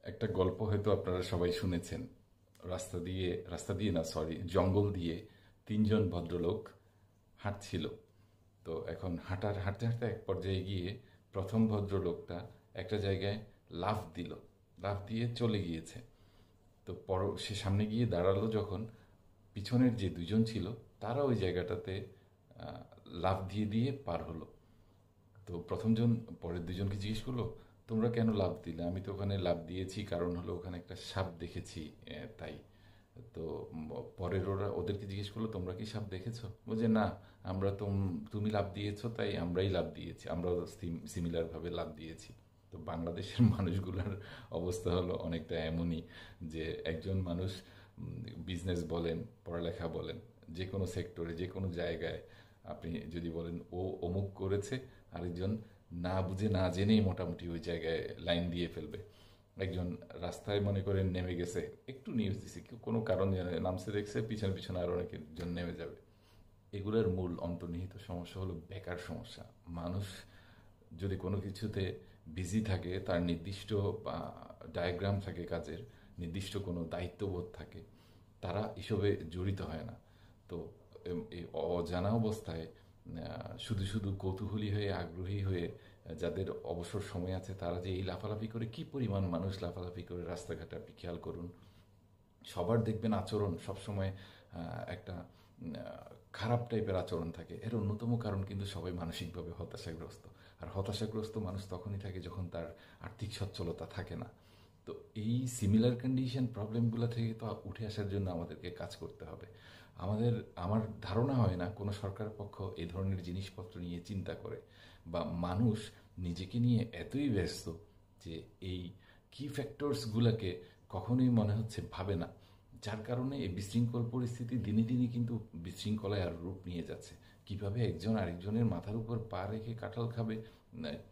একটা গল্প হয়তো আপনারা সবাই শুনেছেন। রাস্তা দিয়ে না, সরি, জঙ্গল দিয়ে তিনজন ভদ্রলোক হাঁটছিল। তো এখন হাঁটতে হাঁটতে এক পর্যায়ে গিয়ে প্রথম ভদ্রলোকটা একটা জায়গায় লাফ দিল, লাফ দিয়ে চলে গিয়েছে। তো সে সামনে গিয়ে দাঁড়ালো যখন, পিছনের যে দুজন ছিল তারা ওই জায়গাটাতে আহ, লাফ দিয়ে দিয়ে পার হলো। তো প্রথমজন পরের দুজনকে জিজ্ঞেস করলো, তোমরা কেন লাফ দিলে? আমি তো ওখানে লাফ দিয়েছি কারণ হলো ওখানে একটা সাপ দেখেছি, তাই। তো পরের ওদেরকে জিজ্ঞেস করলো, তোমরা কি সাপ দেখেছো? বলছে না, আমরা তুমি লাফ দিয়েছো তাই আমরাই লাফ দিয়েছি, আমরাও সিমিলার ভাবে লাফ দিয়েছি। তো বাংলাদেশের মানুষগুলোর অবস্থা হলো অনেকটা এমনই, যে একজন মানুষ বিজনেস বলেন, পড়ালেখা বলেন, যে কোনো সেক্টরে যে কোনো জায়গায় আপনি যদি বলেন ও অমুক করেছে, আরেকজন না বুঝে না জেনেই মোটামুটি ওই জায়গায় লাইন দিয়ে ফেলবে। একজন রাস্তায় মনে করেন নেমে গেছে, একটু নিউজ দিছে, কেউ কোনো কারণ জানে না, নামছে দেখছে, পিছনে পিছনে আরো অনেকজন নেমে যাবে। এগুলোর মূল অন্তর্নিহিত সমস্যা হলো বেকার সমস্যা। মানুষ যদি কোনো কিছুতে বিজি থাকে, তার নির্দিষ্ট ডায়াগ্রাম থাকে কাজের, নির্দিষ্ট কোনো দায়িত্ববোধ থাকে, তারা এসবে জড়িত হয় না। তো এই অজানা অবস্থায় শুধু শুধু কৌতূহলী হয়ে, আগ্রহী হয়ে, যাদের অবসর সময় আছে, তারা যে এই লাফালাফি করে, কি পরিমাণ মানুষ লাফালাফি করে রাস্তাঘাটে আপনি খেয়াল করুন। সবার দেখবেন আচরণ সবসময় একটা খারাপ টাইপের আচরণ থাকে। এর অন্যতম কারণ কিন্তু সবাই মানসিকভাবে হতাশাগ্রস্ত। আর হতাশাগ্রস্ত মানুষ তখনই থাকে যখন তার আর্থিক সচ্ছলতা থাকে না। তো এই সিমিলার কন্ডিশন প্রবলেমগুলো থেকে তো উঠে আসার জন্য আমাদেরকে কাজ করতে হবে। আমার ধারণা হয় না কোনো সরকার পক্ষ এই ধরনের জিনিসপত্র নিয়ে চিন্তা করে, বা মানুষ নিজেকে নিয়ে এতই ব্যস্ত যে এই কি ফ্যাক্টরসগুলোকে কখনোই মনে হচ্ছে ভাবে না। যার কারণে এই বিশৃঙ্খল পরিস্থিতি দিনে দিনে কিন্তু বিশৃঙ্খলায় আর রূপ নিয়ে যাচ্ছে। কিভাবে একজন আরেকজনের মাথার উপর পা রেখে কাঁঠাল খাবে,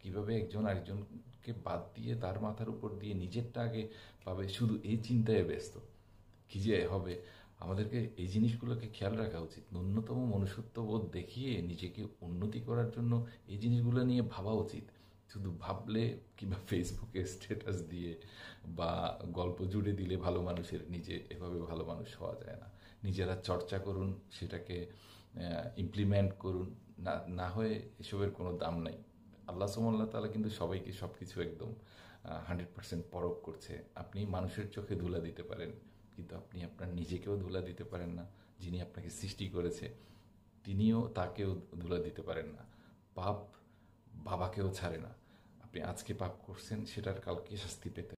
কিভাবে একজন আরেকজনকে বাদ দিয়ে তার মাথার উপর দিয়ে নিজেরটা আগে পাবে, শুধু এই চিন্তায় ব্যস্ত। কি যে হবে, আমাদেরকে এই জিনিসগুলোকে খেয়াল রাখা উচিত। ন্যূনতম মনুষ্যত্ববোধ দেখিয়ে নিজেকে উন্নতি করার জন্য এই জিনিসগুলো নিয়ে ভাবা উচিত। শুধু ভাবলে কিংবা ফেসবুকে স্ট্যাটাস দিয়ে বা গল্প জুড়ে দিলে ভালো মানুষের, নিজে এভাবে ভালো মানুষ হওয়া যায় না। নিজেরা চর্চা করুন, সেটাকে ইমপ্লিমেন্ট করুন। না না হয়ে এসবের কোনো দাম নাই। আল্লাহ সুবহানাহু ওয়া তাআলা কিন্তু সবাইকে সব কিছু একদম 100% পরখ করছে। আপনি মানুষের চোখে ধুলা দিতে পারেন, কিন্তু আপনি আপনার নিজেকেও ধুলা দিতে পারেন না। যিনি আপনাকে সৃষ্টি করেছে তিনিও, তাকেও ধুলা দিতে পারেন না। পাপ বাবাকেও ছাড়ে না। আপনি আজকে পাপ করছেন, সেটার কালকে শাস্তি পেতে